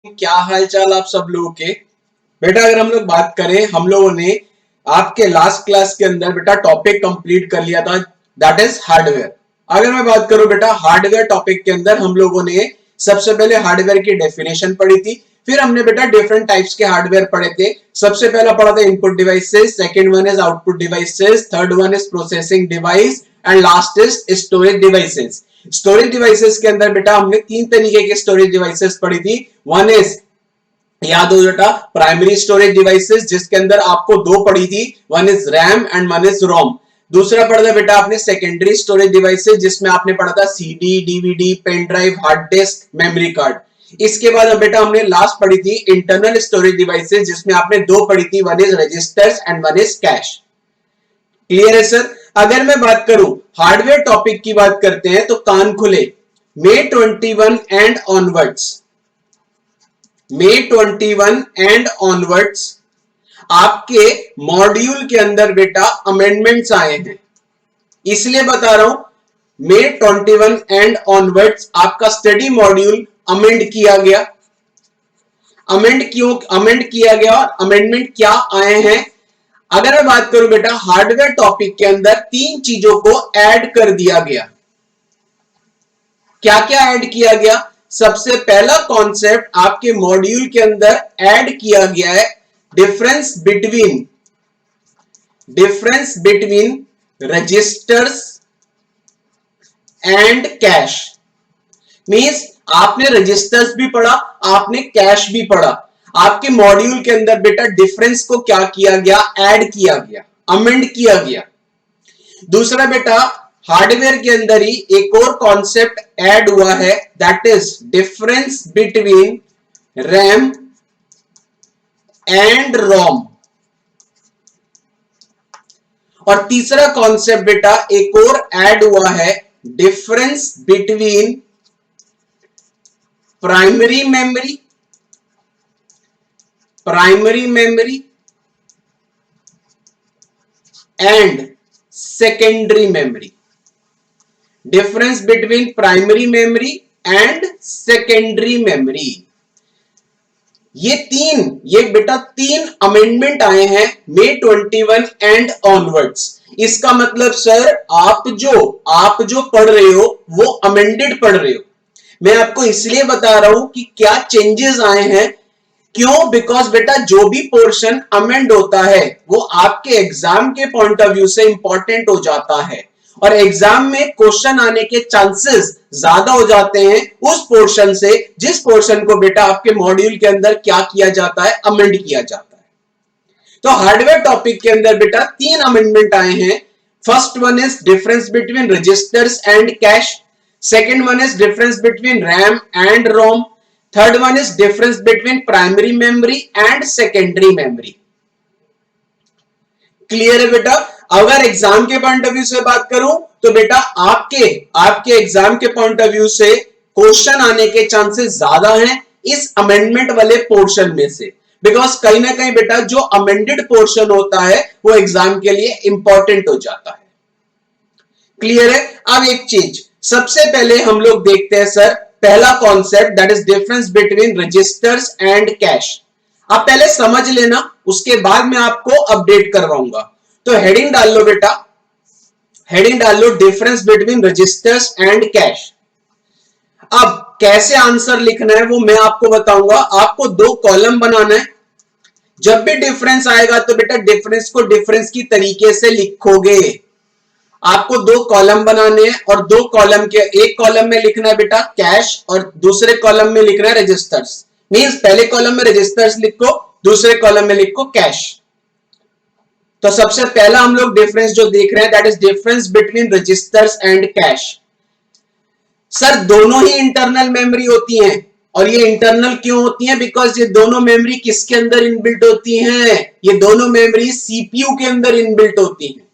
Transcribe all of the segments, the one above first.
क्या हाल चाल आप सब लोगों के। बेटा अगर हम लोग बात करें, हम लोगों ने आपके लास्ट क्लास के अंदर बेटा टॉपिक कंप्लीट कर लिया था, दैट इज हार्डवेयर। अगर मैं बात करूं बेटा हार्डवेयर टॉपिक के अंदर हम लोगों ने सबसे पहले हार्डवेयर की डेफिनेशन पढ़ी थी, फिर हमने बेटा डिफरेंट टाइप्स के हार्डवेयर पढ़े थे। सबसे पहला पढ़ा था input devices, second one is output devices, third one is processing device and last is storage devices. Storage devices के अंदर बेटा हमने तीन तरीके के स्टोरेज डिवाइसेस पढ़ी थी। वन इज, याद हो बेटा, प्राइमरी स्टोरेज डिवाइसेस जिसके अंदर आपको दो पड़ी थी, one is RAM and one is ROM. दूसरा पढ़ा था बेटा आपने सेकेंडरी स्टोरेज डिवाइसेस जिसमें आपने पढ़ा था CD, DVD, pen drive, hard disk, memory card. इसके बाद बेटा हमने लास्ट पढ़ी थी इंटरनल स्टोरेज डिवाइसेस जिसमें आपने दो पढ़ी थी, one is registers and one is cache. Clear है सर। अगर मैं बात करूं हार्डवेयर टॉपिक की बात करते हैं तो कान खुले, May 21 and onwards, May 21 and onwards आपके मॉड्यूल के अंदर बेटा अमेंडमेंट्स आए हैं, इसलिए बता रहा हूं May 21 एंड ऑनवर्ड्स आपका स्टडी मॉड्यूल अमेंड किया गया। अमेंड किया गया और अमेंडमेंट क्या आए हैं। अगर मैं बात करूं बेटा हार्डवेयर टॉपिक के अंदर तीन चीजों को ऐड कर दिया गया। क्या क्या ऐड किया गया? सबसे पहला कॉन्सेप्ट आपके मॉड्यूल के अंदर ऐड किया गया है difference between registers and cache. Means आपने रजिस्टर्स भी पढ़ा, आपने कैश भी पढ़ा। आपके मॉड्यूल के अंदर बेटा डिफरेंस को क्या किया गया? ऐड किया गया, अमेंड किया गया। दूसरा बेटा हार्डवेयर के अंदर ही एक और कॉन्सेप्ट ऐड हुआ है, that is difference between RAM and ROM. और तीसरा कॉन्सेप्ट बेटा एक और ऐड हुआ है, difference between primary memory and secondary memory. Difference between primary memory and secondary memory. ये बेटा तीन अमेंडमेंट आए हैं May 21 एंड ऑनवर्ड्स। इसका मतलब सर आप जो पढ़ रहे हो वो अमेंडेड पढ़ रहे हो। मैं आपको इसलिए बता रहा हूं कि क्या चेंजेस आए हैं। क्यों? बिकॉज बेटा जो भी पोर्शन अमेंड होता है वो आपके एग्जाम के पॉइंट ऑफ व्यू से इंपॉर्टेंट हो जाता है और एग्जाम में क्वेश्चन आने के चांसेस ज्यादा हो जाते हैं उस पोर्शन से जिस पोर्शन को बेटा आपके मॉड्यूल के अंदर क्या किया जाता है? अमेंड किया जाता है। तो हार्डवेयर टॉपिक के अंदर बेटा तीन अमेंडमेंट आए हैं। First one is difference between registers and cache, second one is difference between RAM and ROM, third one is difference between primary memory and secondary memory. Clear है बेटा। अगर एग्जाम के पॉइंट ऑफ व्यू से बात करूं तो बेटा आपके एग्जाम के पॉइंट ऑफ व्यू से क्वेश्चन आने के चांसेस ज्यादा हैं इस अमेंडमेंट वाले पोर्शन में से, बिकॉज कहीं ना कहीं बेटा जो अमेंडेड पोर्शन होता है वो एग्जाम के लिए इंपॉर्टेंट हो जाता है। क्लियर है। अब एक चीज सबसे पहले हम लोग देखते हैं सर, पहला concept that is difference between registers and cache. आप पहले समझ लेना, उसके बाद मैं आपको अपडेट करवाऊंगा। तो हेडिंग डाल लो बेटा, हेडिंग डाल लो difference between registers and cache. अब कैसे आंसर लिखना है वो मैं आपको बताऊंगा। आपको दो कॉलम बनाना है। जब भी डिफरेंस आएगा तो बेटा डिफरेंस को डिफरेंस की तरीके से लिखोगे। आपको दो कॉलम बनाने हैं और दो कॉलम के एक कॉलम में लिखना है बेटा कैश और दूसरे कॉलम में लिखना है रजिस्टर्स। मींस पहले कॉलम में रजिस्टर्स लिखो, दूसरे कॉलम में लिखो कैश। तो सबसे पहला हम लोग डिफरेंस जो देख रहे हैं that is difference between registers and cache. Sir दोनों ही इंटरनल मेमोरी होती हैं और ये इंटरनल क्यों होती हैं? बिकॉज ये दोनों मेमोरी किसके अंदर इनबिल्ट होती हैं? ये दोनों मेमोरी सीपीयू के अंदर इनबिल्ट होती हैं।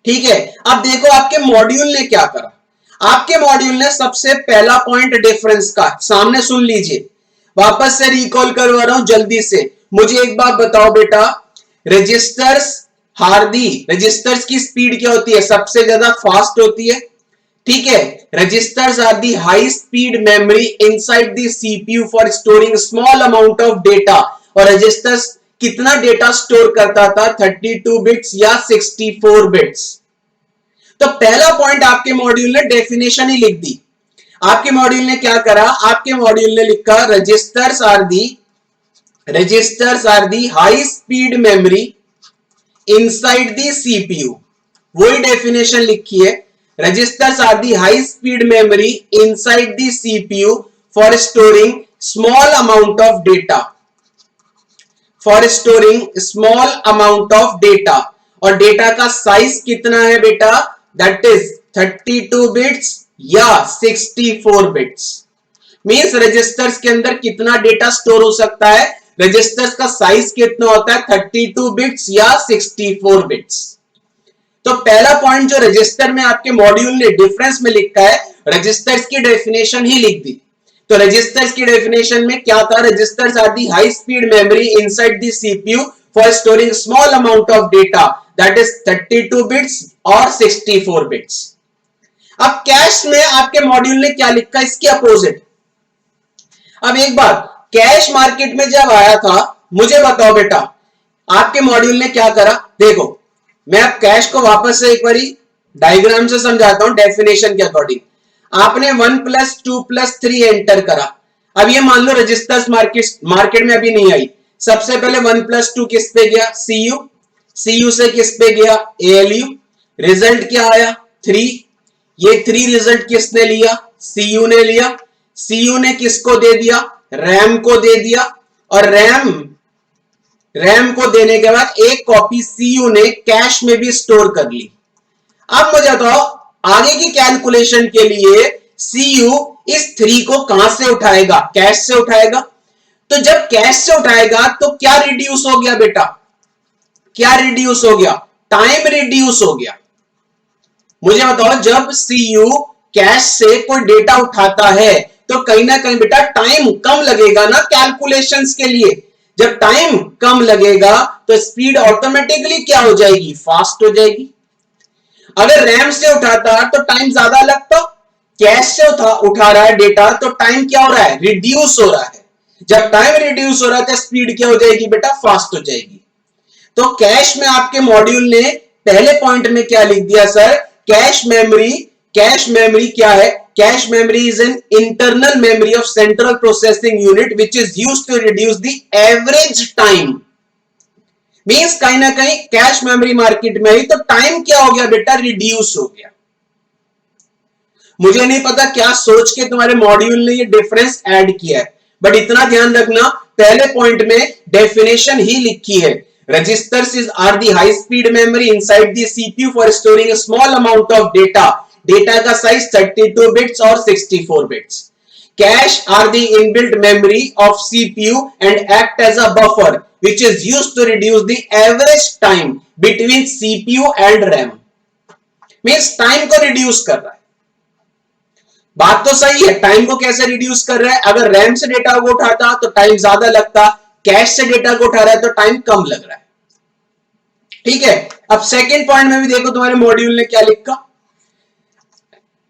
ठीक है। अब देखो आपके मॉड्यूल ने क्या करा। आपके मॉड्यूल ने सबसे पहला पॉइंट डिफरेंस का, सामने सुन लीजिए, वापस से रिकॉल करवा रहा हूं जल्दी से। मुझे एक बात बताओ बेटा, रजिस्टर्स हार्दी, रजिस्टर्स की स्पीड क्या होती है? सबसे ज्यादा फास्ट होती है। ठीक है, registers are the high speed memory inside the CPU for storing small amount of data. और रजिस्टर्स कितना डेटा स्टोर करता था, 32 बिट्स या 64 बिट्स। तो पहला पॉइंट आपके मॉड्यूल ने डेफिनेशन ही लिख दी। आपके मॉड्यूल ने क्या करा, आपके मॉड्यूल ने लिखा registers are the high speed memory inside the CPU. वही डेफिनेशन लिखी है, registers are the high speed memory inside the CPU for storing small amount of data, और डेटा का साइज कितना है बेटा, दैट इज 32 बिट्स या 64 बिट्स। मींस रजिस्टर्स के अंदर कितना डेटा स्टोर हो सकता है, रजिस्टर्स का साइज कितना होता है, 32 बिट्स या 64 बिट्स। तो पहला पॉइंट जो रजिस्टर में आपके मॉड्यूल ने डिफरेंस में लिखा है, रजिस्टर्स की डेफिनेशन ही लिख दी। तो रजिस्टर्स की डेफिनेशन में क्या था, registers are the high speed memory inside the CPU for storing small amount of data, that is 32 bits और 64 बिट्स। अब कैश में आपके मॉड्यूल ने क्या लिखा, इसके अपोजिट। अब एक बात, कैश मार्केट में जब आया था, मुझे बताओ बेटा आपके मॉड्यूल ने क्या करा। देखो मैं अब कैश को वापस से एक बारी डायग्राम से समझाता हूं डेफिनेशन के अकॉर्डिंग। आपने 1 + 2 + 3 एंटर करा। अब ये मान लो रजिस्टर्स मार्केट में अभी नहीं आई। सबसे पहले 1 + 2 किस पे गया, सीयू से किस पे गया, एएलयू। रिजल्ट क्या आया, 3। ये 3 रिजल्ट किसने लिया, सीयू ने लिया। सीयू ने किसको दे दिया, रैम को दे दिया, और रैम को देने के बाद एक कॉपी सीयू ने कैश में भी स्टोर कर ली। अब मुझे बताओ आगे की कैलकुलेशन के लिए सीयू इस 3 को कहां से उठाएगा, कैश से उठाएगा। तो जब कैश से उठाएगा तो क्या रिड्यूस हो गया बेटा, क्या रिड्यूस हो गया, टाइम रिड्यूस हो गया। मुझे बताओ जब सीयू कैश से कोई डेटा उठाता है तो कहीं ना कहीं बेटा टाइम कम लगेगा ना कैलकुलेशंस के लिए। जब टाइम कम लगेगा तो स्पीड ऑटोमेटिकली क्या हो जाएगी, फास्ट हो जाएगी। अगर रैम से उठाता तो टाइम ज्यादा लगता, कैश से उठा रहा है डेटा तो टाइम क्या हो रहा है, रिड्यूस हो रहा है। जब टाइम रिड्यूस हो रहा है तो स्पीड क्या हो जाएगी बेटा, फास्ट हो जाएगी। तो कैश में आपके मॉड्यूल ने पहले पॉइंट में क्या लिख दिया सर, कैश मेमोरी क्या है, cache memory is an internal memory of central processing unit which is used to reduce the average time. Means कहीं ना कहीं कैश मेमोरी मार्केट में ही तो टाइम क्या हो गया बेटा, रिड्यूस हो गया। मुझे नहीं पता क्या सोच के तुम्हारे मॉड्यूल ने ये डिफरेंस ऐड किया है, बट इतना ध्यान रखना पहले पॉइंट में डेफिनेशन ही लिखी है, registers are the high speed memory inside the CPU for storing a small amount of data. Data का साइज 32 बिट्स और 64 bits. Cache are the inbuilt memory of CPU and act as a buffer which is used to reduce the average time between CPU and RAM. Means time को reduce कर रहा है। बात तो सही है, टाइम को कैसे रिड्यूस कर रहा है, अगर रैम से डेटा को उठाता तो टाइम ज्यादा लगता, कैश से डेटा को उठा रहा है तो टाइम कम लग रहा है। ठीक है, अब सेकंड पॉइंट में भी देखो तुम्हारे मॉड्यूल ने क्या लिखा,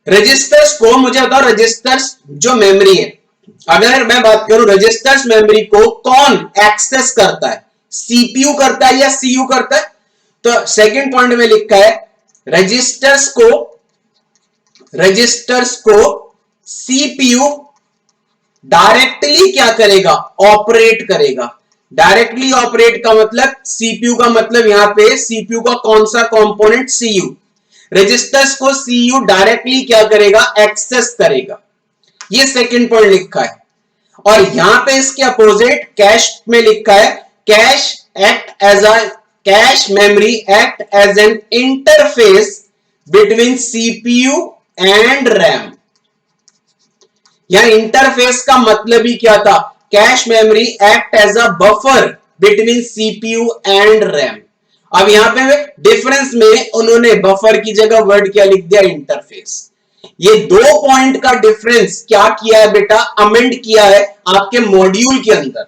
रजिस्टर्स को, मुझे बताओ रजिस्टर्स जो मेमोरी है, अगर मैं बात करूं रजिस्टर्स मेमोरी को कौन एक्सेस करता है, सीपीयू करता है या सीयू करता है। तो सेकंड पॉइंट में लिखा है रजिस्टर्स को सीपीयू डायरेक्टली क्या करेगा, ऑपरेट करेगा। डायरेक्टली ऑपरेट का मतलब सीपीयू का मतलब यहां पे सीपीयू का कौन सा कंपोनेंट, सीयू। रजिस्टर्स को सीयू डायरेक्टली क्या करेगा, एक्सेस करेगा। ये सेकंड पॉइंट लिखा है। और यहां पे इसके अपोजिट कैश में लिखा है cache memory act as an interface between CPU and RAM. यहां इंटरफेस का मतलब ही क्या था, cache memory act as a buffer between CPU and RAM. अब यहां पे डिफरेंस में उन्होंने बफर की जगह वर्ड क्या लिख दिया, इंटरफेस। ये दो पॉइंट का डिफरेंस क्या किया है बेटा, अमेंड किया है आपके मॉड्यूल के अंदर।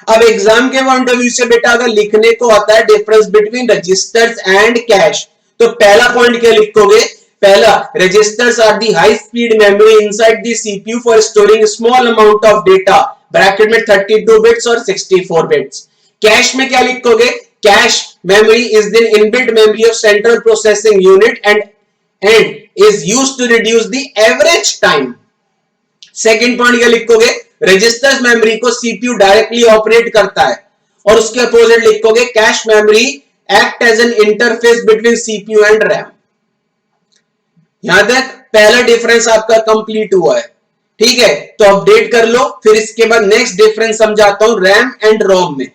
अब एग्जाम के पॉइंट ऑफ व्यू से बेटा अगर लिखने को आता है difference between registers and cache, तो पहला पॉइंट क्या लिखोगे, पहला, registers are the high speed memory inside the CPU for storing small amount of data, bracket में 32 बिट्स और 64 बिट्स। कैश में क्या लिखोगे? Cash memory is the inbuilt memory of central processing unit and is used to reduce the average time। Second point क्या लिखोगे? Registers memory को CPU directly operate करता है, और उसके अपोजिट लिखोगे cache memory act as an interface between CPU and RAM. यहां तक पहला डिफरेंस आपका कंप्लीट हुआ है, ठीक है? तो अपडेट कर लो, फिर इसके बाद नेक्स्ट डिफरेंस समझाता हूं रैम एंड रोम में।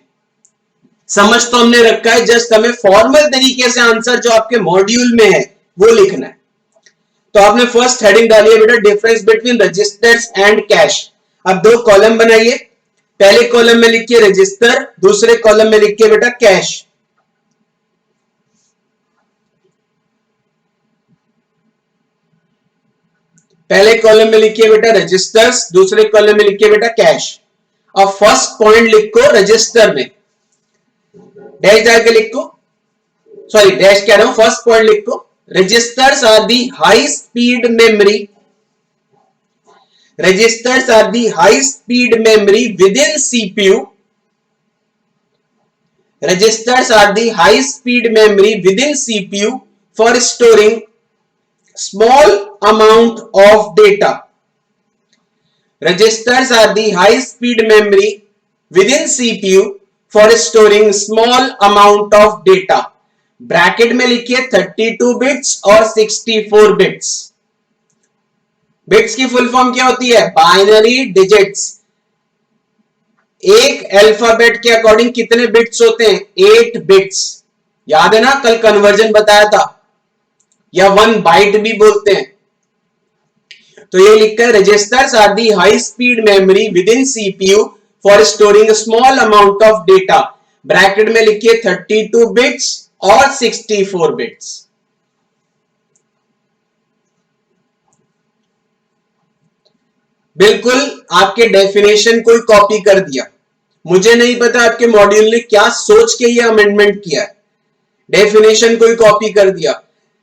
समझ तो हमने रखा है, जस्ट हमें फॉर्मल तरीके से आंसर जो आपके मॉड्यूल में है वो लिखना है। तो आपने फर्स्ट हेडिंग डाली है बेटा, difference between registers and cache. अब दो कॉलम बनाइए, पहले कॉलम में लिखिए रजिस्टर, दूसरे कॉलम में लिखिए बेटा कैश। पहले कॉलम में लिखिए बेटा रजिस्टर्स, दूसरे कॉलम में लिखिए बेटा कैश। अब फर्स्ट पॉइंट लिखो रजिस्टर में, डैश डाल के लिखो, सॉरी डैश कह रहा हूं, फर्स्ट पॉइंट लिखो registers are the high speed memory, registers are the high speed memory within CPU, registers are the high speed memory within CPU for storing small amount of data, registers are the high speed memory within CPU for storing small amount of data, bracket में लिखिए 32 bits और 64 bits. Bits की full form क्या होती है? Binary digits. एक alphabet के according कितने बिट्स होते हैं? 8 बिट्स। याद है ना, कल कन्वर्जन बताया था, या 1 बाइट भी बोलते हैं। तो ये लिखा है registers are the high speed memory within CPU for storing small amount of data, bracket में लिखिए 32 बिट्स और 64 बिट्स। बिल्कुल आपके डेफिनेशन को ही कॉपी कर दिया। मुझे नहीं पता आपके मॉड्यूल ने क्या सोच के ये अमेंडमेंट किया है, डेफिनेशन को ही कॉपी कर दिया।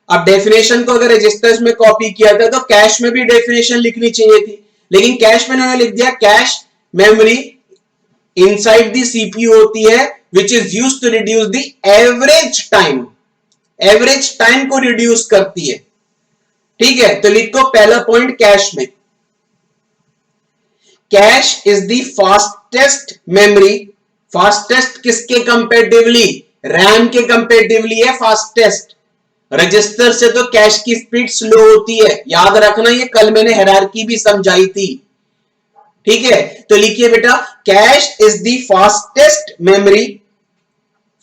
अब डेफिनेशन को अगर रजिस्टर्स में कॉपी किया था तो कैश में भी डेफिनेशन लिखनी चाहिए थी, लेकिन कैश में उन्होंने लिख दिया cache memory inside the CPU होती है which is used to reduce the average time, average time को रिड्यूस करती है, ठीक है? तो लिखो पहला पॉइंट कैश में, cash is the fastest memory. Fastest किसके कंपेरेटिवली? रैम के कंपेरेटिवली है फास्टेस्ट। रजिस्टर से तो कैश की स्पीड स्लो होती है, याद रखना, ये कल मैंने हायरार्की भी समझाई थी, ठीक है? तो लिखिए बेटा cash is the fastest memory,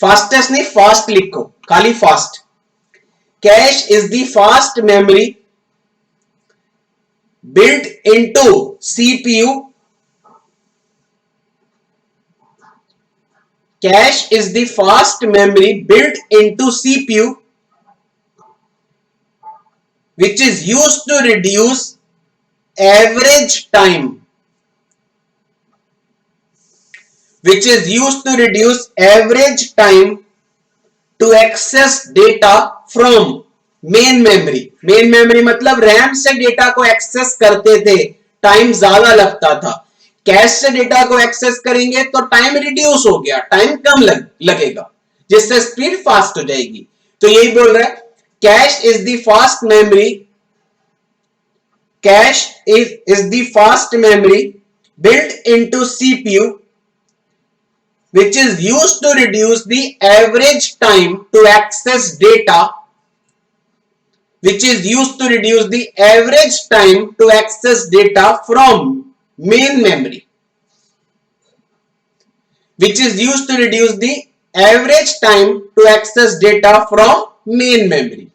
fastest नहीं फास्ट लिखो, खाली fast. Cash is the fast memory built into CPU, cache is the fast memory built into CPU which is used to reduce average time, which is used to reduce average time to access data from main memory. Main memory मतलब RAM से data को access करते थे, time ज्यादा लगता था। Cash से data को एक्सेस करेंगे तो टाइम रिड्यूस हो गया, टाइम कम लगेगा, जिससे स्पीड फास्ट हो जाएगी। तो यही बोल रहा है cash is the fast memory, cash is the fast memory built into CPU which is used to reduce the average time to access data, which is used to reduce the average time to access data from main memory, which is used to reduce the average time to access data from main memory।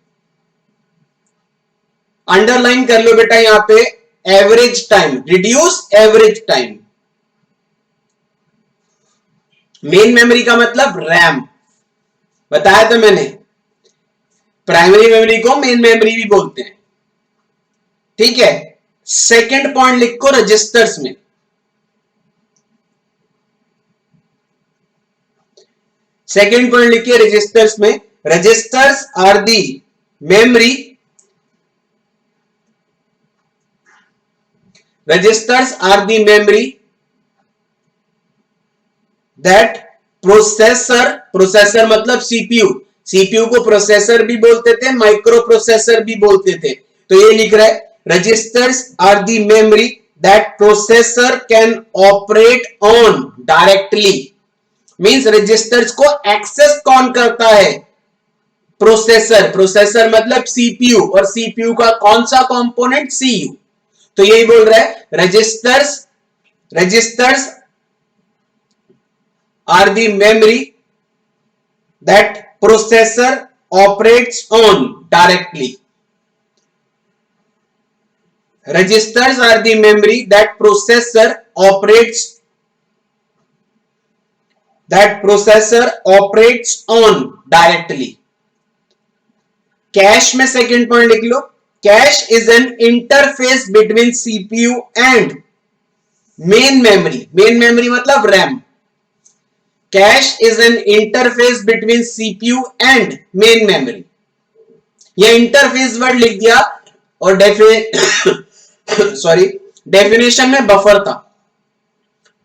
Underline कर लो बेटा यहां पे average time, reduce average time. Main memory का मतलब RAM, बताया था मैंने, प्राइमरी मेमोरी को मेन मेमोरी भी बोलते हैं, ठीक है? सेकंड पॉइंट लिखो रजिस्टर्स में, सेकंड पॉइंट लिखिए रजिस्टर्स में, registers are the memory registers are the memory that processor, processor मतलब सीपीयू, सीपीयू को प्रोसेसर भी बोलते थे, माइक्रो प्रोसेसर भी बोलते थे। तो ये लिख रहा है registers are the memory that processor can operate on directly. Means registers को एक्सेस कौन करता है? प्रोसेसर। प्रोसेसर मतलब सीपीयू, और सीपीयू का कौन सा कंपोनेंट? सीयू। तो यही बोल रहा है registers are the memory that processor operates on directly. Registers are the memory that processor operates on directly. Cache में सेकेंड पॉइंट लिख लो, cache is an interface between CPU and main memory. Main memory मतलब RAM. Cache is an interface between CPU and main memory. यह interface word लिख दिया और definition में buffer था।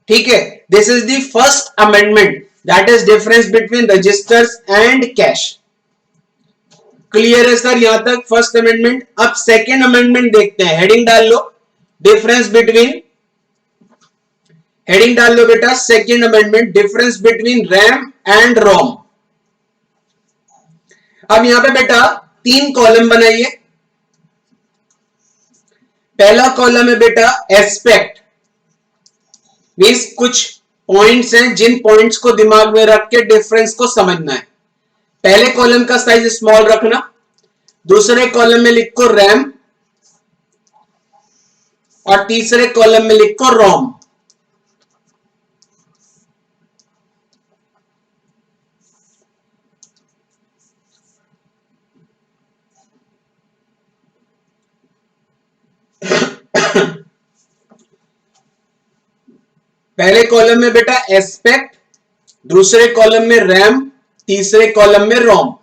ठीक है, this is the first amendment, that is difference between registers and cache. Clear है सर यहां तक फर्स्ट अमेंडमेंट? अब सेकेंड अमेंडमेंट देखते हैं। हेडिंग डाल लो, डिफरेंस बिटवीन, हेडिंग डाल लो बेटा, second amendment, difference between RAM and ROM. अब यहां पे बेटा 3 कॉलम बनाइए। पहला कॉलम है बेटा एस्पेक्ट, मींस कुछ पॉइंट्स हैं जिन पॉइंट्स को दिमाग में रख के डिफरेंस को समझना है। पहले कॉलम का साइज स्मॉल रखना, दूसरे कॉलम में लिखो रैम और तीसरे कॉलम में लिखो रोम। पहले कॉलम में बेटा एस्पेक्ट, दूसरे कॉलम में रैम, तीसरे कॉलम में रोम।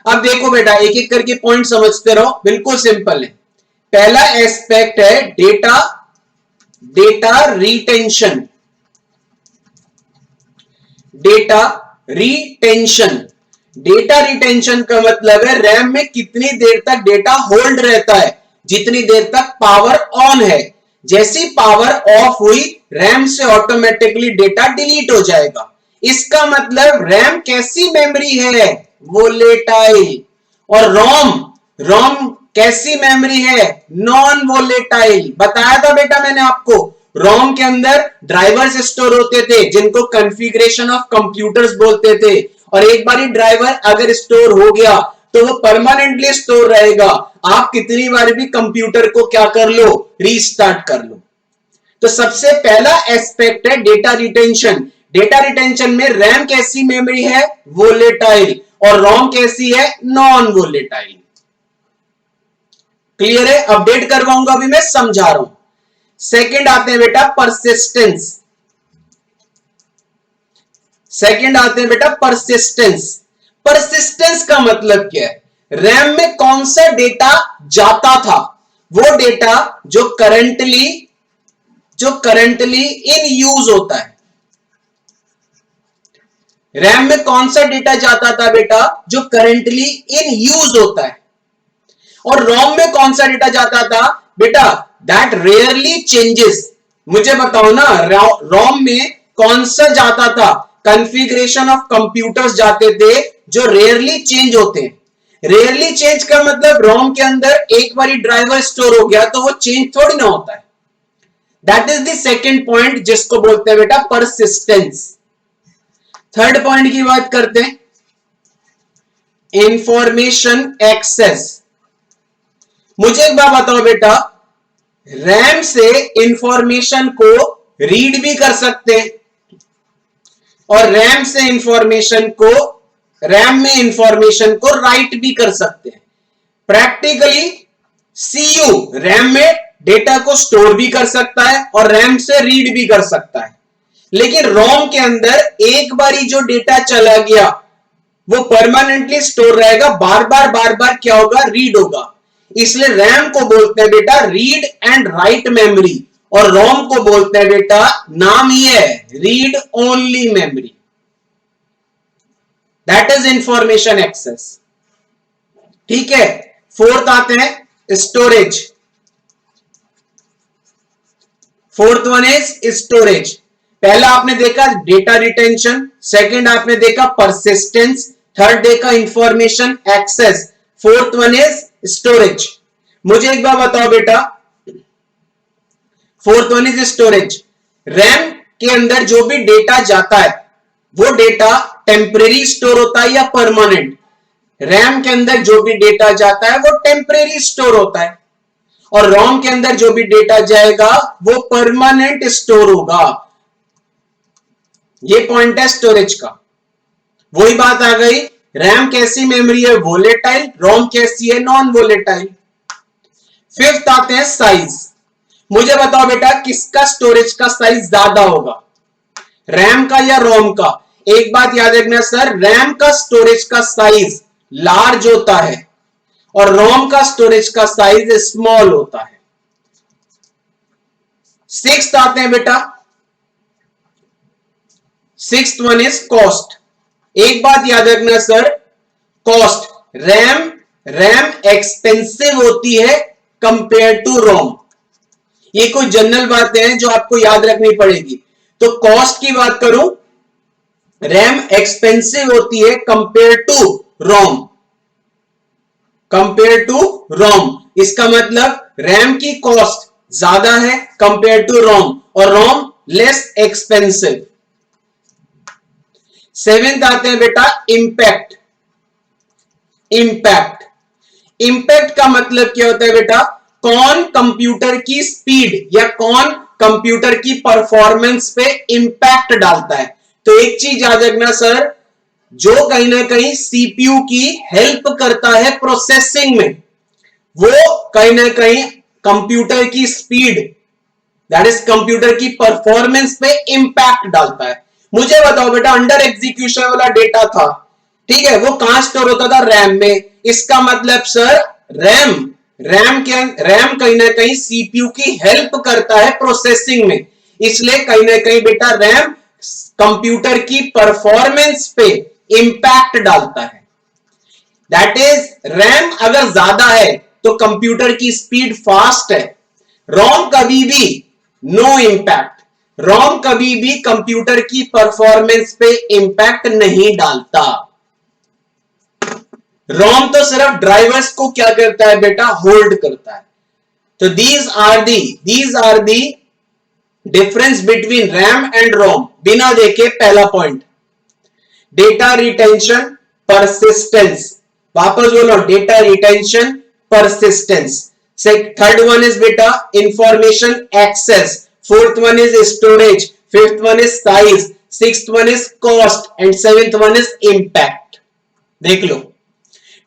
अब देखो बेटा एक एक करके पॉइंट समझते रहो, बिल्कुल सिंपल है। पहला एस्पेक्ट है डेटा रिटेंशन। डेटा रिटेंशन का मतलब है रैम में कितनी देर तक डेटा होल्ड रहता है, जितनी देर तक पावर ऑन है। जैसी पावर ऑफ हुई रैम से ऑटोमेटिकली डेटा डिलीट हो जाएगा। इसका मतलब रैम कैसी मेमोरी है? वोलेटाइल। और रोम कैसी मेमोरी है? Non volatile. बताया था बेटा मैंने आपको, रोम के अंदर ड्राइवर्स स्टोर होते थे जिनको कॉन्फ़िगरेशन ऑफ कंप्यूटर्स बोलते थे, और एक बार ड्राइवर अगर स्टोर हो गया तो वो परमानेंटली स्टोर रहेगा। आप कितनी बार भी कंप्यूटर को क्या कर लो, रीस्टार्ट कर लो। तो सबसे पहला एस्पेक्ट है डेटा रिटेंशन। डेटा रिटेंशन में रैम कैसी मेमोरी है? वोलेटाइल, और रोम कैसी है? Non volatile. क्लियर है? अपडेट करवाऊंगा, अभी मैं समझा रहा हूं। सेकंड आते हैं बेटा परसिस्टेंस। परसिस्टेंस का मतलब क्या है? रैम में कौन सा डेटा जाता था, वो डेटा जो करंटली इन यूज होता है। रैम में कौन सा डेटा जाता था बेटा? जो करंटली इन यूज होता है। और रोम में कौन सा डेटा जाता था बेटा? That rarely changes. मुझे बताओ ना, रोम में कौन सा जाता था? कॉन्फ़िगरेशन ऑफ कंप्यूटर्स जाते थे जो रेयरली चेंज होते हैं। रेयरली चेंज का मतलब रोम के अंदर एक बार ड्राइवर स्टोर हो गया तो वो चेंज थोड़ी ना होता है। That is the second point जिसको बोलते हैं बेटा परसिस्टेंस। थर्ड पॉइंट की बात करते हैं, इंफॉर्मेशन एक्सेस। मुझे एक बात बताओ बेटा, रैम से इंफॉर्मेशन को रीड भी कर सकते हैं और रैम में इंफॉर्मेशन को राइट भी कर सकते हैं। प्रैक्टिकली सीयू रैम में डेटा को स्टोर भी कर सकता है और रैम से रीड भी कर सकता है, लेकिन रोम के अंदर एक बारी जो डेटा चला गया वो परमानेंटली स्टोर रहेगा, बार बार क्या होगा? रीड होगा। इसलिए रैम को बोलते हैं बेटा रीड एंड राइट मेमोरी, और रोम को बोलते हैं बेटा, नाम ही है read only memory, that is information access. ठीक है, फोर्थ आते हैं storage. Fourth one is storage. पहला आपने देखा डेटा रिटेंशन, सेकंड आपने देखा परसिस्टेंस, थर्ड देखा information access, fourth one is storage. मुझे एक बार बताओ बेटा, fourth one is storage. RAM के अंदर जो भी डेटा जाता है वो डेटा टेम्परेरी स्टोर होता है या परमानेंट? रैम के अंदर जो भी डेटा जाता है वो टेम्परेरी स्टोर होता है, और रोम के अंदर जो भी डेटा जाएगा वो परमानेंट स्टोर होगा। ये पॉइंट है स्टोरेज का। वही बात आ गई, रैम कैसी मेमोरी है? वोलेटाइल। रोम कैसी है? Non volatile. फिफ्थ आते हैं साइज। मुझे बताओ बेटा किसका स्टोरेज का साइज ज्यादा होगा, रैम का या रोम का? एक बात याद रखना सर, रैम का स्टोरेज का साइज लार्ज होता है और रोम का स्टोरेज का साइज स्मॉल होता है। सिक्स्थ आते हैं बेटा, सिक्स्थ वन इज कॉस्ट। एक बात याद रखना सर, कॉस्ट, रैम एक्सपेंसिव होती है कंपेयर टू रोम। ये कोई जनरल बातें हैं जो आपको याद रखनी पड़ेगी। तो कॉस्ट की बात करूं, रैम एक्सपेंसिव होती है compare to ROM, compare to ROM. इसका मतलब रैम की कॉस्ट ज्यादा है कंपेयर टू रोम, और रोम लेस एक्सपेंसिव। सेवेंथ आते हैं बेटा इंपैक्ट। इंपैक्ट, इंपैक्ट का मतलब क्या होता है बेटा? कौन कंप्यूटर की स्पीड या कौन कंप्यूटर की परफॉर्मेंस पे इंपैक्ट डालता है। तो एक चीज याद रखना सर, जो कहीं ना कहीं सीपीयू की हेल्प करता है प्रोसेसिंग में, वो कहीं ना कहीं कंप्यूटर की स्पीड, दैट इज कंप्यूटर की परफॉर्मेंस पे इंपैक्ट डालता है। मुझे बताओ बेटा, अंडर एग्जीक्यूशन वाला डेटा था, ठीक है, वो कहां स्टोर होता था? रैम में। इसका मतलब सर रैम कहीं ना कहीं सीपीयू की हेल्प करता है प्रोसेसिंग में, इसलिए कहीं ना कहीं बेटा रैम कंप्यूटर की परफॉर्मेंस पे इंपैक्ट डालता है। दैट इज रैम अगर ज्यादा है तो कंप्यूटर की स्पीड फास्ट है। रोम कभी भी नो इंपैक्ट, रोम कभी भी कंप्यूटर की परफॉर्मेंस पे इंपैक्ट नहीं डालता। रोम तो सिर्फ ड्राइवर्स को क्या करता है बेटा? होल्ड करता है। तो these are the difference between RAM and ROM. बिना देखे पहला पॉइंट, डेटा रिटेंशन, परसिस्टेंस। वापस बोलो, data retention, persistence. Third one is बेटा information access, fourth one is storage, fifth one is size, sixth one is cost and seventh one is impact. देख लो,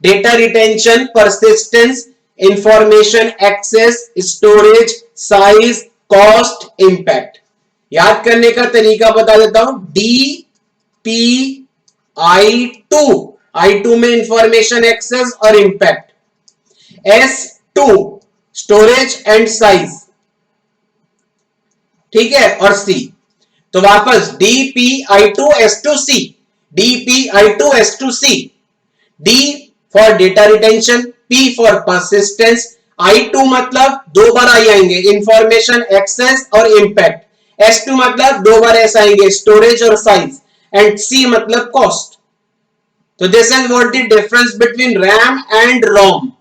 data retention, persistence, information access, storage, size, cost, impact. याद करने का तरीका बता देता हूं, I2 में इंफॉर्मेशन एक्सेस और impact, S2 storage and size, ठीक है, और C। तो वापस DPI2S2C, DPI2S2C, D for data retention, P for persistence, I2 मतलब दो बार आई आएंगे इंफॉर्मेशन एक्सेस और इंपैक्ट, S2 मतलब दो बार ऐसा आएंगे स्टोरेज और साइज, एंड C मतलब कॉस्ट। तो this is what the difference between RAM and ROM.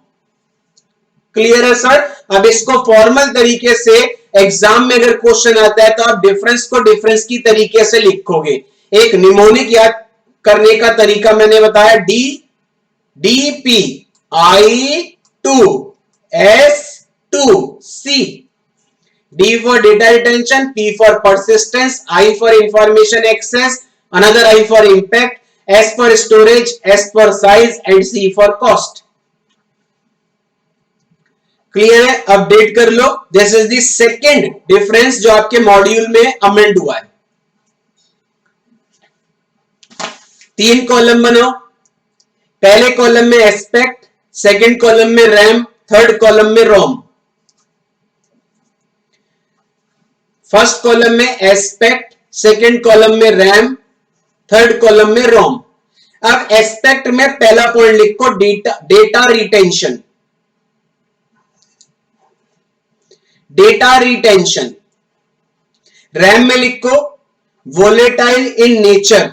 Clear है सर? अब इसको फॉर्मल तरीके से एग्जाम में अगर क्वेश्चन आता है तो आप डिफरेंस को डिफरेंस की तरीके से लिखोगे। एक निमोनिक याद करने का तरीका मैंने बताया, DPI2S2C, D for data retention, P for persistence, I for information access, another I for impact, S for storage, S for size and C for cost. क्लियर है? अपडेट कर लो। This is the second difference जो आपके module में amend हुआ है। 3 column बनाओ, पहले कॉलम में एस्पेक्ट, सेकंड कॉलम में रैम, थर्ड कॉलम में रोम, फर्स्ट कॉलम में एस्पेक्ट, सेकंड कॉलम में रैम, थर्ड कॉलम में रोम। अब एस्पेक्ट में पहला पॉइंट लिखो data retention, data retention. RAM में लिखो volatile in nature,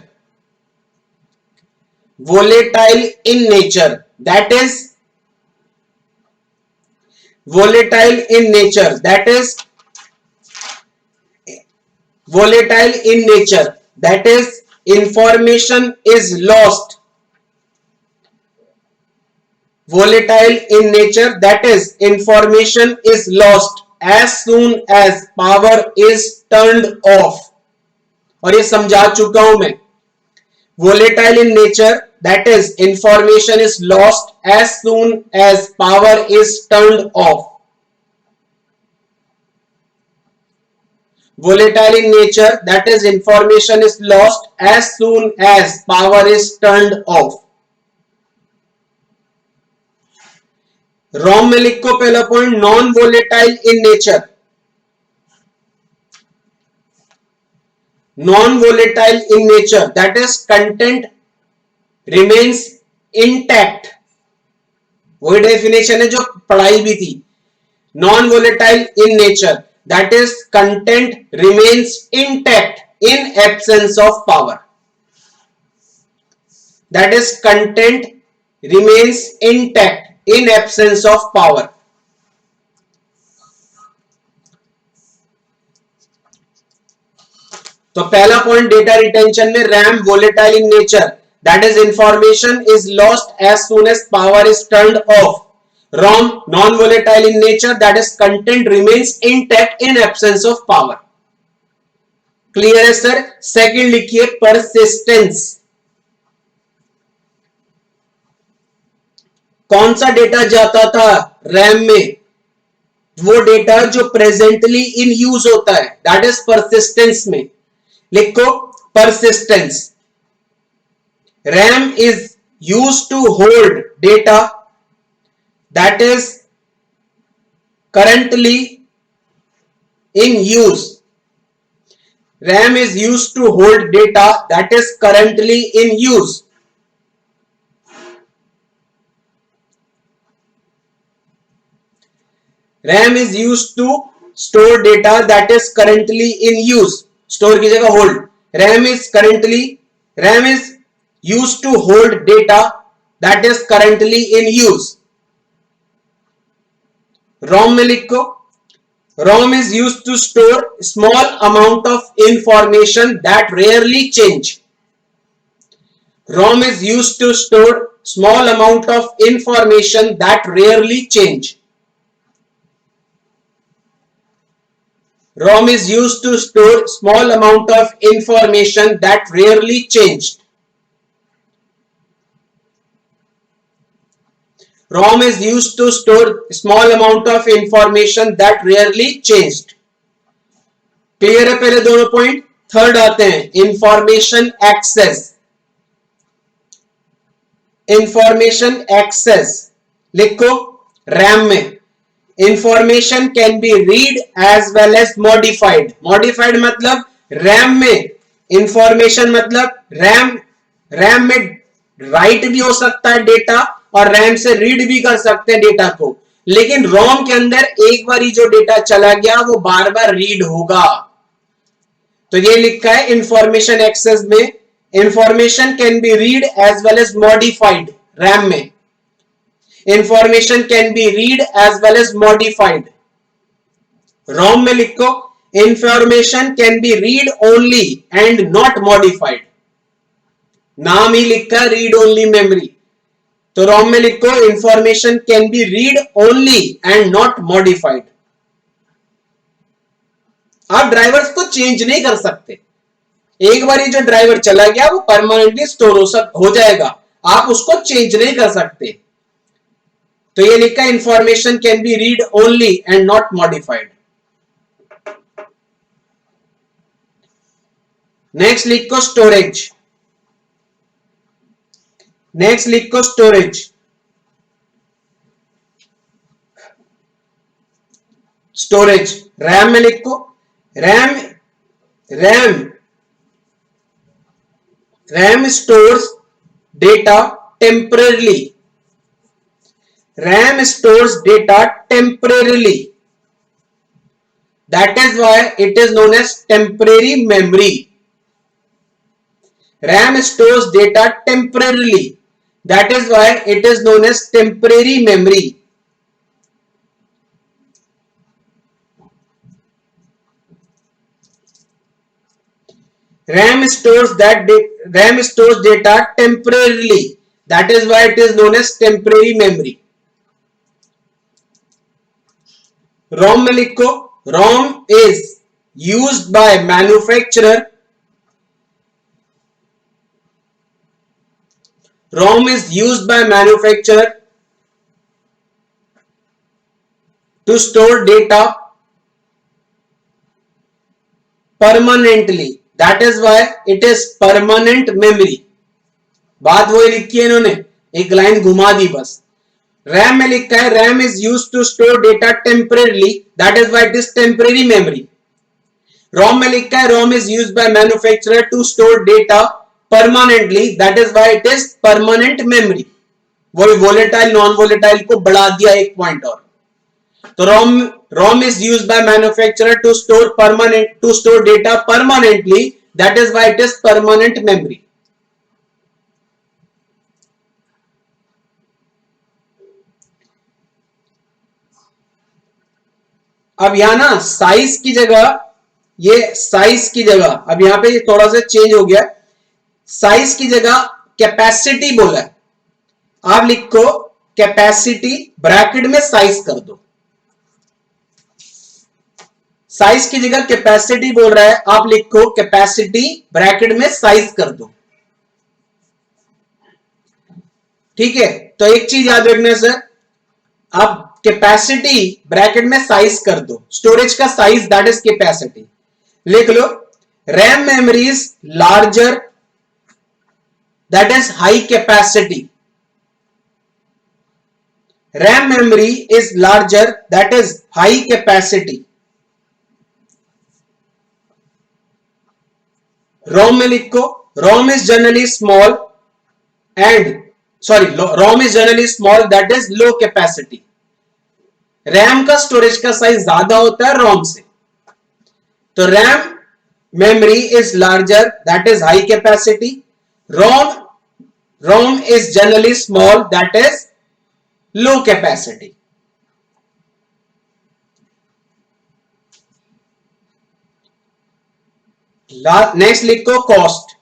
volatile in nature, that is volatile in nature, that is volatile in nature, that is information is lost, volatile in nature, that is information is lost as soon as power is turned off। और ये समझा चुका हूं मैं। volatile in nature, that is information is lost as soon as power is turned off। volatile in nature, that is information is lost as soon as power is turned off। रोम में लिखो पहला point non volatile in nature, non-volatile in nature, that is content remains intact। वही definition है जो पढ़ाई भी थी। non-volatile in nature, that is content remains intact in absence of power, that is content remains intact in absence of power। तो पहला point data retention में RAM volatile in nature, that is information is lost as soon as power is turned off. ROM non volatile in nature, that is content remains intact in absence of power. Clear है sir? Second लिखिए persistence. कौन सा data जाता था RAM में? वो data जो presently in use होता है, दैट इज परसिस्टेंस में। लिखो persistence, RAM is used to hold data that is currently in use, RAM is used to hold data that is currently in use। RAM is used to store data that is currently in use, store की जगह hold. RAM is used to hold data that is currently in use. ROM में लिखो ROM is used to store small amount of information that rarely change. ROM is used to store small amount of information that rarely change. ROM is used to store small amount of information that rarely changed। ROM is used to store small amount of information that rarely changed। Clear है पहले दोनों point? Third आते हैं information access. Information access लिखो RAM में information can be read as well as modified. Modified मतलब RAM में information मतलब रैम में राइट भी हो सकता है डेटा और रैम से रीड भी कर सकते हैं डेटा को, लेकिन रोम के अंदर एक बार ही जो डेटा चला गया वो बार बार रीड होगा। तो ये लिखा है इंफॉर्मेशन एक्सेस में information can be read as well as modified. RAM में information can be read as well as modified। ROM में लिखो information can be read only and not modified। नाम ही लिखा read only memory, तो ROM में लिखो information can be read only and not modified। आप drivers को चेंज नहीं कर सकते, एक बार जो ड्राइवर चला गया वो परमानेंटली स्टोर हो जाएगा, आप उसको चेंज नहीं कर सकते। तो ये लिखा information can be read only and not modified. Next लिखो स्टोरेज। नेक्स्ट लिखो स्टोरेज। स्टोरेज रैम में लिखो, RAM RAM RAM stores data temporarily, RAM stores data temporarily, that is why it is known as temporary memory. RAM stores data temporarily, that is why it is known as temporary memory. RAM stores data temporarily, that is why it is known as temporary memory. ROM में लिखो, ROM is used by manufacturer, ROM is used by manufacturer to store data permanently, that is why it is permanent memory. बात वही लिखी है इन्होंने, एक line घुमा दी बस। रैम में लिखा है RAM is used to store data temporarily, that is why it is temporary memory. ROM में लिखा है ROM is used by manufacturer to store data permanently, that is why it is permanent memory. वही volatile non volatile को बढ़ा दिया एक point और। तो ROM is used by manufacturer to store data permanently, that is why it is permanent memory. अब यहां ना साइज की जगह, ये साइज की जगह अब यहां पे थोड़ा सा चेंज हो गया, साइज की जगह कैपेसिटी बोला है। आप लिखो कैपेसिटी, ब्रैकेट में साइज कर दो, साइज की जगह कैपेसिटी बोल रहा है, आप लिखो कैपेसिटी ब्रैकेट में साइज कर दो। ठीक है, तो एक चीज याद रखना सर, आप कैपेसिटी ब्रैकेट में साइज कर दो, स्टोरेज का साइज दैट इज कैपेसिटी। लिख लो RAM memory is larger, that is high capacity, RAM memory is larger that is high capacity. ROM में लिखो ROM is generally small ROM is generally small that is low capacity. RAM का storage का size ज्यादा होता है ROM से, तो RAM memory is larger that is high capacity, ROM is generally small that is low capacity. Next लिखो cost,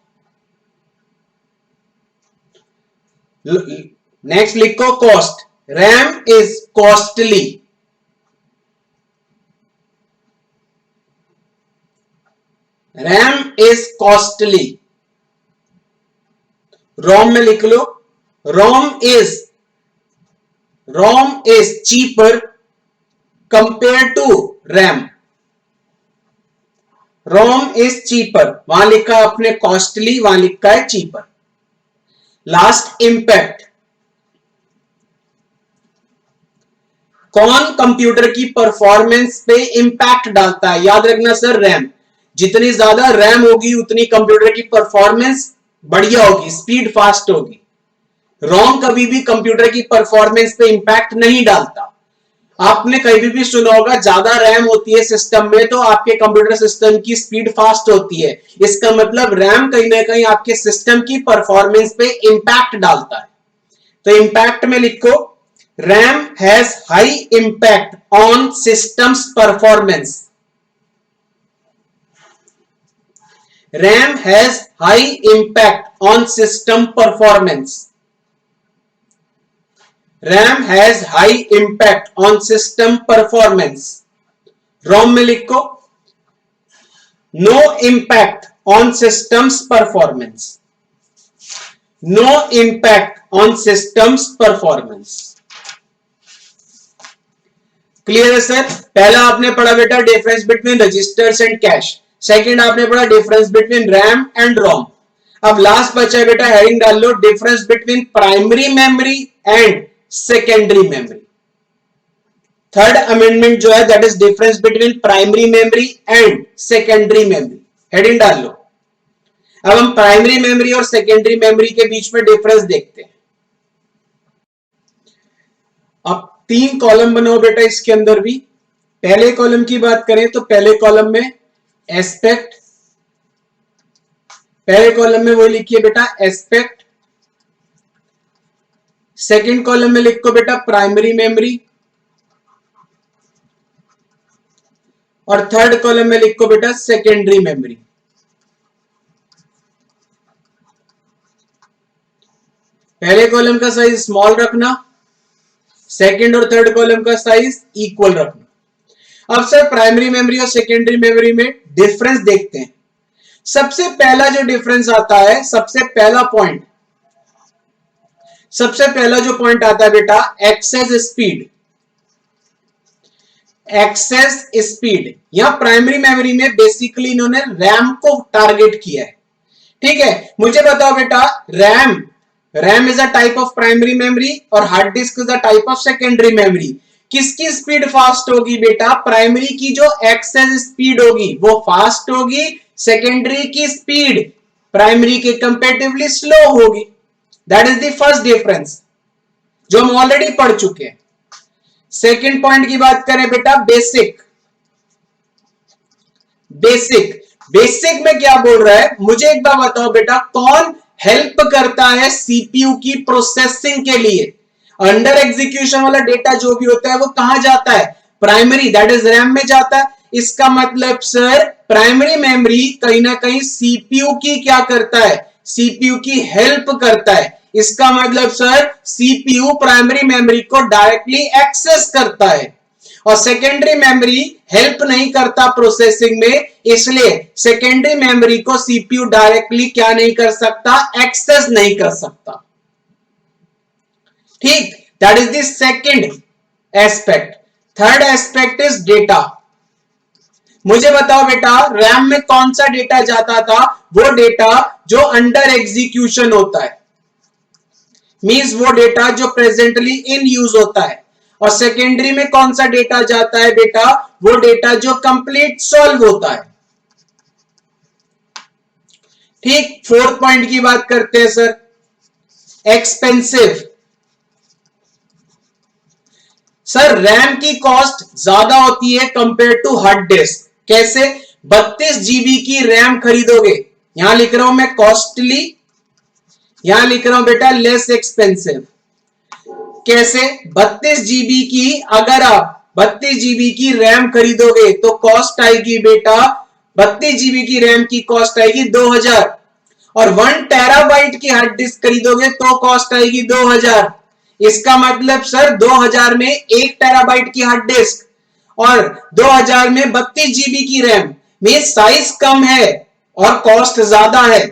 next लिखो cost, RAM is costly, RAM is costly. ROM में लिख लो ROM is cheaper compare to RAM, ROM is cheaper, वहां लिखा है अपने costly, वहां लिखा है चीपर। लास्ट इंपैक्ट, कौन कंप्यूटर की परफॉर्मेंस पे इंपैक्ट डालता है? याद रखना सर, रैम, जितनी ज्यादा रैम होगी उतनी कंप्यूटर की परफॉर्मेंस बढ़िया होगी, स्पीड फास्ट होगी। रोम कभी भी कंप्यूटर की परफॉर्मेंस पे इंपैक्ट नहीं डालता। आपने कभी भी सुना होगा ज्यादा रैम होती है सिस्टम में तो आपके कंप्यूटर सिस्टम की स्पीड फास्ट होती है, इसका मतलब रैम कहीं ना कहीं आपके सिस्टम की परफॉर्मेंस पे इंपैक्ट डालता है। तो इंपैक्ट में लिखो RAM has high impact on systems performance, RAM has high impact on system performance, RAM has high impact on system performance। ROM में लिखो no impact on systems performance, no impact on systems performance। Clear है sir? पहला आपने पढ़ा बेटा difference between registers and cache, second आपने पढ़ा difference between RAM and ROM. अब लास्ट बचा है बेटा, हेडिंग डाल लो difference between primary memory and secondary memory. Third amendment जो है that is difference between primary memory and secondary memory. Heading डाल लो। अब हम प्राइमरी मेमोरी और सेकेंडरी मेमोरी के बीच में डिफरेंस देखते हैं। अब 3 कॉलम बनाओ बेटा इसके अंदर भी। पहले कॉलम की बात करें तो पहले कॉलम में एस्पेक्ट, पहले कॉलम में वो लिखिए बेटा एस्पेक्ट। सेकंड कॉलम में लिखो बेटा प्राइमरी मेमोरी और थर्ड कॉलम में लिखो बेटा सेकेंडरी मेमोरी। पहले कॉलम का साइज स्मॉल रखना, सेकंड और थर्ड कॉलम का साइज इक्वल रखना। अब सर प्राइमरी मेमोरी और सेकेंडरी मेमोरी में डिफरेंस देखते हैं। सबसे पहला जो डिफरेंस आता है, सबसे पहला जो पॉइंट आता है बेटा एक्सेस स्पीड। एक्सेस स्पीड यहां प्राइमरी मेमोरी में बेसिकली इन्होंने रैम को टारगेट किया है। ठीक है, मुझे बताओ बेटा RAM is a type of primary memory और hard disk is a type of secondary memory. किसकी स्पीड फास्ट होगी बेटा? प्राइमरी की जो एक्सेस स्पीड होगी वो फास्ट होगी, सेकेंडरी की स्पीड प्राइमरी के कंपैरेटिवली स्लो होगी। That is the first difference जो हम ऑलरेडी पढ़ चुके हैं। सेकेंड पॉइंट की बात करें बेटा बेसिक में क्या बोल रहा है? मुझे एक बार बताओ बेटा, कौन हेल्प करता है सीपीयू की प्रोसेसिंग के लिए? अंडर एग्जीक्यूशन वाला डेटा जो भी होता है वो कहां जाता है? प्राइमरी दैट इज रैम में जाता है। इसका मतलब सर प्राइमरी मेमोरी कहीं ना कहीं सीपीयू की क्या करता है? सीपीयू की हेल्प करता है। इसका मतलब सर सीपीयू प्राइमरी मेमोरी को डायरेक्टली एक्सेस करता है और सेकेंडरी मेमोरी हेल्प नहीं करता प्रोसेसिंग में, इसलिए सेकेंडरी मेमोरी को सीपीयू डायरेक्टली क्या नहीं कर सकता? एक्सेस नहीं कर सकता। ठीक, that is the second aspect. Third aspect is data. मुझे बताओ बेटा रैम में कौन सा डेटा जाता था? वो डेटा जो अंडर एग्जीक्यूशन होता है, मींस वो डेटा जो प्रेजेंटली इन यूज होता है। और सेकेंडरी में कौन सा डेटा जाता है बेटा? वो डेटा जो कंप्लीट सॉल्व होता है। ठीक, फोर्थ पॉइंट की बात करते हैं सर, एक्सपेंसिव। सर रैम की कॉस्ट ज्यादा होती है कंपेयर टू हार्ड डिस्क। कैसे? 32 जीबी की रैम खरीदोगे, यहां लिख रहा हूं मैं कॉस्टली, यहां लिख रहा हूं बेटा लेस एक्सपेंसिव। कैसे? 32 जीबी की, अगर आप 32 जीबी की रैम खरीदोगे तो कॉस्ट आएगी बेटा, 32 जीबी की रैम की कॉस्ट आएगी 2000 और 1 टेराबाइट की हार्ड डिस्क खरीदोगे तो कॉस्ट आएगी 2000। इसका मतलब सर 2000 में 1 टेराबाइट की हार्ड डिस्क और 2000 में 32 जीबी की रैम में साइज कम है और कॉस्ट ज्यादा है।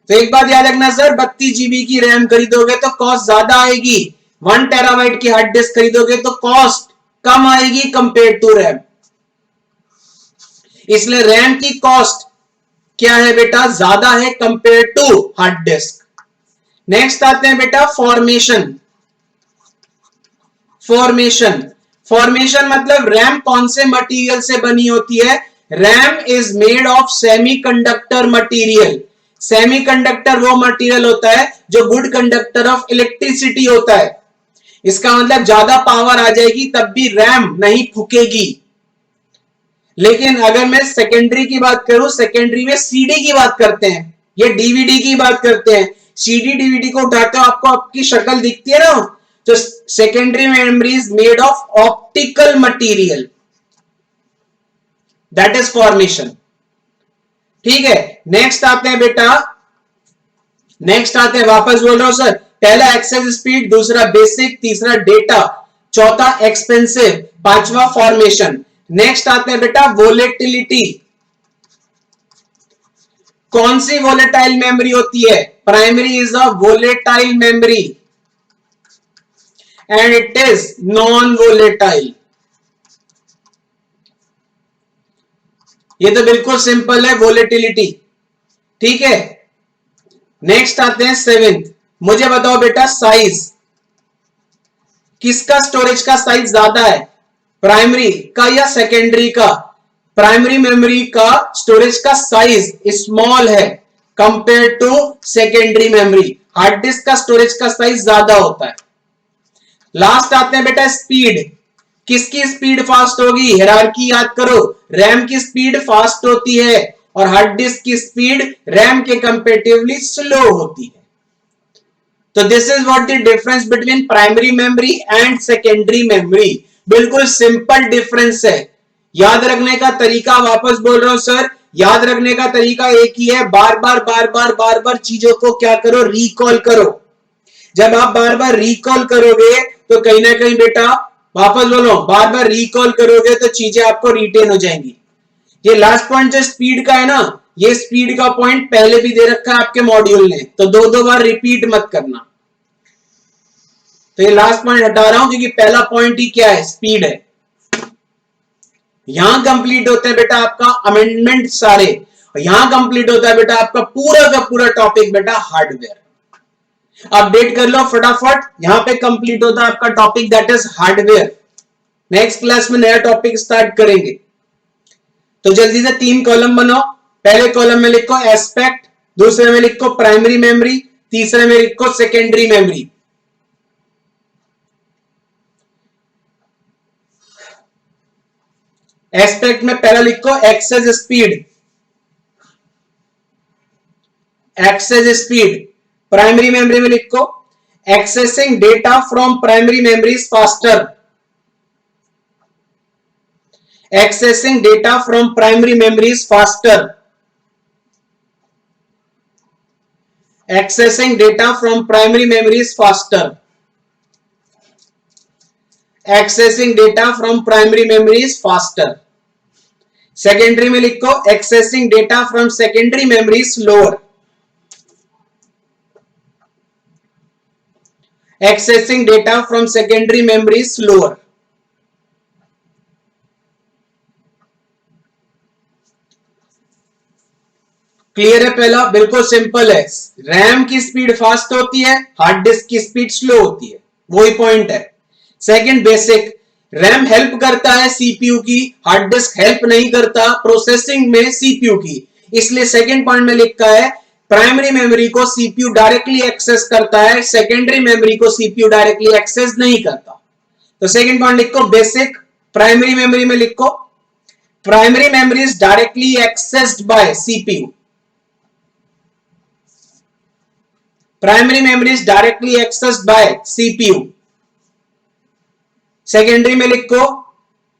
तो एक बात याद रखना सर, 32 जीबी की रैम खरीदोगे तो कॉस्ट ज्यादा आएगी, 1 टेराबाइट की हार्ड डिस्क खरीदोगे तो कॉस्ट कम आएगी कंपेयर टू रैम। इसलिए रैम की कॉस्ट क्या है बेटा? ज्यादा है compare to hard disk. Next आते हैं बेटा फॉर्मेशन। फॉर्मेशन मतलब रैम कौन से मटेरियल से बनी होती है? RAM is made of semiconductor material. Semiconductor वो मटेरियल होता है जो गुड कंडक्टर ऑफ इलेक्ट्रिसिटी होता है। इसका मतलब ज्यादा पावर आ जाएगी तब भी रैम नहीं फूकेगी। लेकिन अगर मैं सेकेंडरी की बात करूं, सेकेंडरी में सीडी की बात करते हैं, ये डीवीडी की बात करते हैं। सीडी डीवीडी को उठाते हो आपको आपकी शक्ल दिखती है ना, तो secondary memory is made of optical material, that is formation. ठीक है, नेक्स्ट आते हैं बेटा, नेक्स्ट आते हैं, वापस बोल रहा हूं सर, पहला एक्सेस स्पीड, दूसरा बेसिक, तीसरा डेटा, चौथा एक्सपेंसिव, पांचवा फॉर्मेशन। नेक्स्ट आते हैं बेटा वोलेटिलिटी। कौन सी वोलेटाइल मेमोरी होती है? Primary is a volatile memory and it is non volatile. ये तो बिल्कुल सिंपल है, वोलेटिलिटी। ठीक है, नेक्स्ट आते हैं सेवेंथ। मुझे बताओ बेटा साइज। किसका स्टोरेज का साइज ज्यादा है, प्राइमरी का या सेकेंडरी का? प्राइमरी मेमोरी का स्टोरेज का साइज स्मॉल है compare to secondary memory. Hard disk का स्टोरेज का साइज ज्यादा होता है। लास्ट आते हैं बेटा स्पीड। किसकी स्पीड फास्ट होगी? हायरार्की याद करो, रैम की स्पीड फास्ट होती है और हार्ड डिस्क की स्पीड रैम के कंपेरेटिवली स्लो होती है। तो this is what the difference between primary memory and secondary memory. बिल्कुल सिंपल डिफरेंस है। याद रखने का तरीका वापस बोल रहा हूं सर, याद रखने का तरीका एक ही है, बार बार चीजों को क्या करो, रिकॉल करो। जब आप बार बार रिकॉल करोगे तो कहीं ना कहीं बेटा, वापस बोलो, बार बार रिकॉल करोगे तो चीजें आपको रिटेन हो जाएंगी। ये लास्ट पॉइंट जो स्पीड का है ना, ये स्पीड का पॉइंट पहले भी दे रखा है आपके मॉड्यूल ने, तो दो बार रिपीट मत करना। तो ये लास्ट पॉइंट हटा रहा हूं क्योंकि पहला पॉइंट ही क्या है, स्पीड है। यहां कंप्लीट होता है बेटा आपका अमेंडमेंट सारे, यहां कंप्लीट होता है बेटा आपका पूरा का पूरा टॉपिक बेटा हार्डवेयर। अपडेट कर लो फटाफट, यहां पे कंप्लीट होता है आपका topic that is hardware. Next class में नया टॉपिक स्टार्ट करेंगे। तो जल्दी से 3 कॉलम बनाओ। पहले कॉलम में लिखो एस्पेक्ट, दूसरे में लिखो प्राइमरी मेमोरी, तीसरे में लिखो सेकेंडरी मेमोरी। एस्पेक्ट में पहला लिखो access speed, access speed. Primary memory में लिखो accessing data from primary memory is faster, accessing data from primary memory is faster, accessing data from primary memory is faster, accessing data from primary memory is faster. Secondary में लिखो accessing data from secondary memory is slower, accessing data from secondary memory is slower। Clear है? पहला बिल्कुल simple है, RAM की speed fast होती है, hard disk की स्पीड स्लो होती है, वही पॉइंट है। सेकंड बेसिक, रैम हेल्प करता है सीपीयू की, हार्ड डिस्क हेल्प नहीं करता प्रोसेसिंग में सीपीयू की। इसलिए सेकंड पॉइंट में लिखा है प्राइमरी मेमोरी को सीपीयू डायरेक्टली एक्सेस करता है, सेकेंडरी मेमोरी को सीपीयू डायरेक्टली एक्सेस नहीं करता। तो सेकंड पॉइंट लिखो बेसिक। प्राइमरी मेमोरी में लिखो primary memory is directly accessed bye CPU, primary memory is directly accessed bye CPU. Secondary में लिखो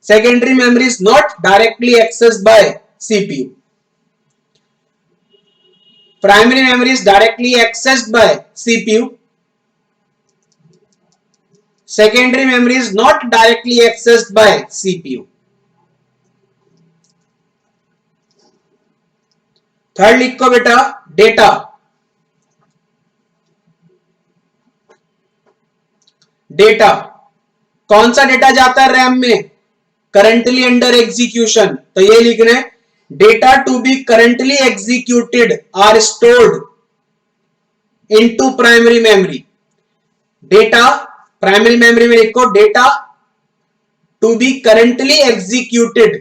secondary memory is not directly accessed bye CPU, primary memory is directly accessed by CPU, secondary memory is not directly accessed by CPU। Third लिखो बेटा data, data कौन सा data जाता है RAM में? Currently under execution, तो ये लिखना है data to be currently executed are stored into primary memory। data primary memory में लिखो data to be currently executed,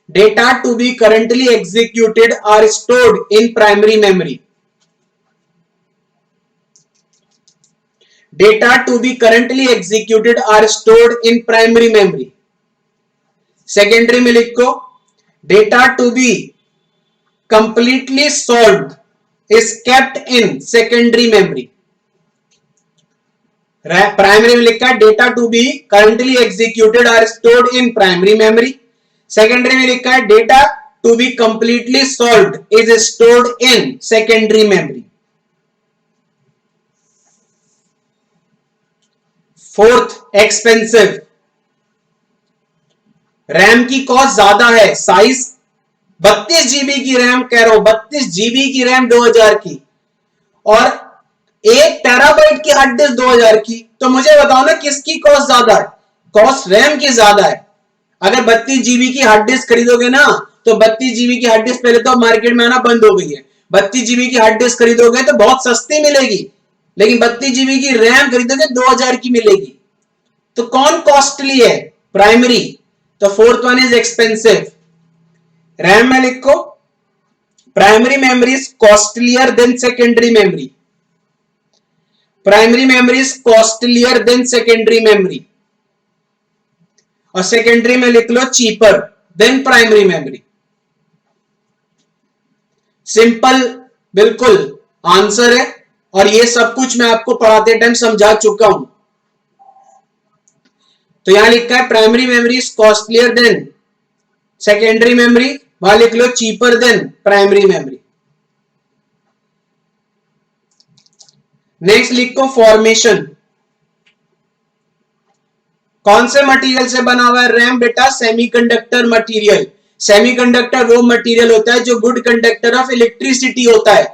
data to be currently executed are stored in primary memory, data to be currently executed are stored in primary memory। secondary में लिखो data to be completely solved is kept in secondary memory। Primary में लिखा है data to be currently executed are stored in primary memory। Secondary में लिखा है data to be completely solved is stored in secondary memory। Fourth expensive, RAM की cost ज्यादा है, size 32 GB की रैम कह रहा हूं, 32 जीबी की रैम 2000 की और 1 टेराबाइट की हार्ड डिस्क 2000 की। तो मुझे बताओ ना किसकी कॉस्ट ज्यादा है? कॉस्ट रैम की ज्यादा है। अगर 32 जीबी की हार्ड डिस्क खरीदोगे ना, तो 32 जीबी की हार्ड डिस्क पहले तो मार्केट में आना बंद हो गई है। 32 जीबी की हार्ड डिस्क खरीदोगे तो बहुत सस्ती मिलेगी, लेकिन 32 जीबी की रैम खरीदोगे 2000 की मिलेगी। तो कौन कॉस्टली है? प्राइमरी। तो fourth one is expensive. RAM में लिखो, primary memory is costlier than secondary memory. Primary memory is costlier than secondary memory, और सेकेंडरी में लिख लो cheaper than primary memory. Simple, बिल्कुल आंसर है, और ये सब कुछ मैं आपको पढ़ाते टाइम समझा चुका हूं। तो यहां लिखा है primary memory is costlier than secondary memory, वहां लिख लो cheaper than primary memory. Next लिखो फॉर्मेशन। कौन से मटेरियल से बना हुआ है रैम बेटा? Semiconductor material. सेमीकंडक्टर वो मटेरियल होता है जो गुड कंडक्टर ऑफ इलेक्ट्रिसिटी होता है।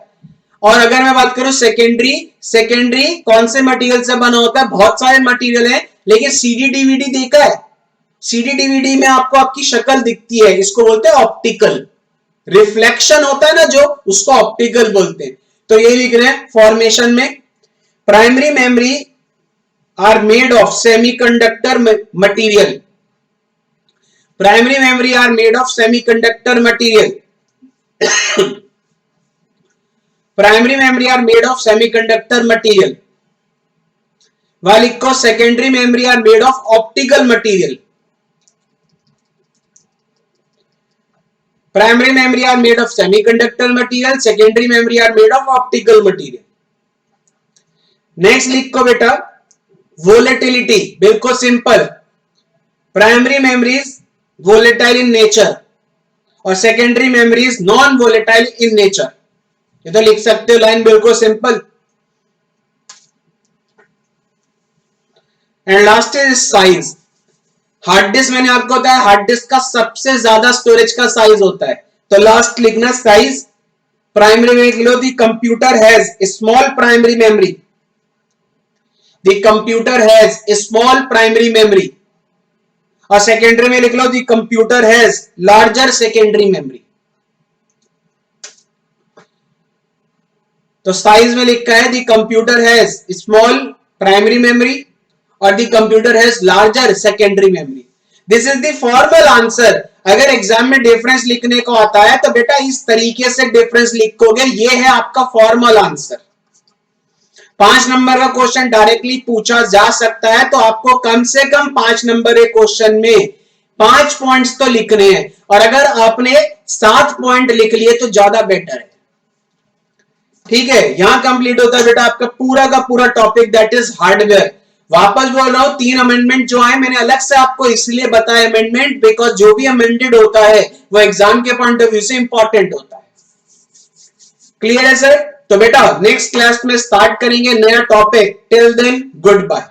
और अगर मैं बात करूं सेकेंडरी, सेकेंडरी कौन से मटेरियल से बना होता है? बहुत सारे मटेरियल हैं, लेकिन सीडी डीवीडी देखा है? सीडी डीवीडी में आपको आपकी शक्ल दिखती है, इसको बोलते हैं ऑप्टिकल। रिफ्लेक्शन होता है ना जो, उसको ऑप्टिकल बोलते हैं। तो ये लिख रहे हैं फॉर्मेशन में, primary memory are made of semiconductor material. Primary memory are made of semiconductor material. Primary memory are made of semiconductor material. while लिखो secondary memory are made of optical material. Primary memory are made of semiconductor material, secondary memory are made of optical material. Next लिखो बेटा volatility, बिल्कुल सिंपल। Primary memory is volatile in nature और secondary memory is non volatile in nature. ये तो लिख सकते हो लाइन, बिल्कुल सिंपल। And last is size. Hard disk मैंने आपको बताया हार्ड डिस्क का सबसे ज्यादा स्टोरेज का साइज होता है, तो लास्ट लिखना साइज। प्राइमरी में लिख लो the computer has small primary memory, the computer has a small primary memory, और सेकेंडरी में लिख लो the computer has larger secondary memory। तो साइज में लिखा है the computer has small primary memory और the computer has larger secondary memory। this is the formal answer। अगर एग्जाम में डिफरेंस लिखने को आता है तो बेटा इस तरीके से डिफरेंस लिखोगे, ये है आपका फॉर्मल आंसर। 5 नंबर का क्वेश्चन डायरेक्टली पूछा जा सकता है, तो आपको कम से कम 5 नंबर के क्वेश्चन में 5 पॉइंट्स तो लिखने हैं, और अगर आपने 7 पॉइंट लिख लिए तो ज्यादा बेटर है। ठीक है, यहां कंप्लीट होता है बेटा आपका पूरा का पूरा टॉपिक, दैट इज हार्डवेयर। वापस बोल रहा हूं, 3 अमेंडमेंट जो आए मैंने अलग से आपको इसलिए बताया अमेंडमेंट, बिकॉज जो भी अमेंडेड होता है वो एग्जाम के पॉइंट ऑफ व्यू से इंपॉर्टेंट होता है। क्लियर है सर? तो बेटा नेक्स्ट क्लास में स्टार्ट करेंगे नया topic. Till then good bye.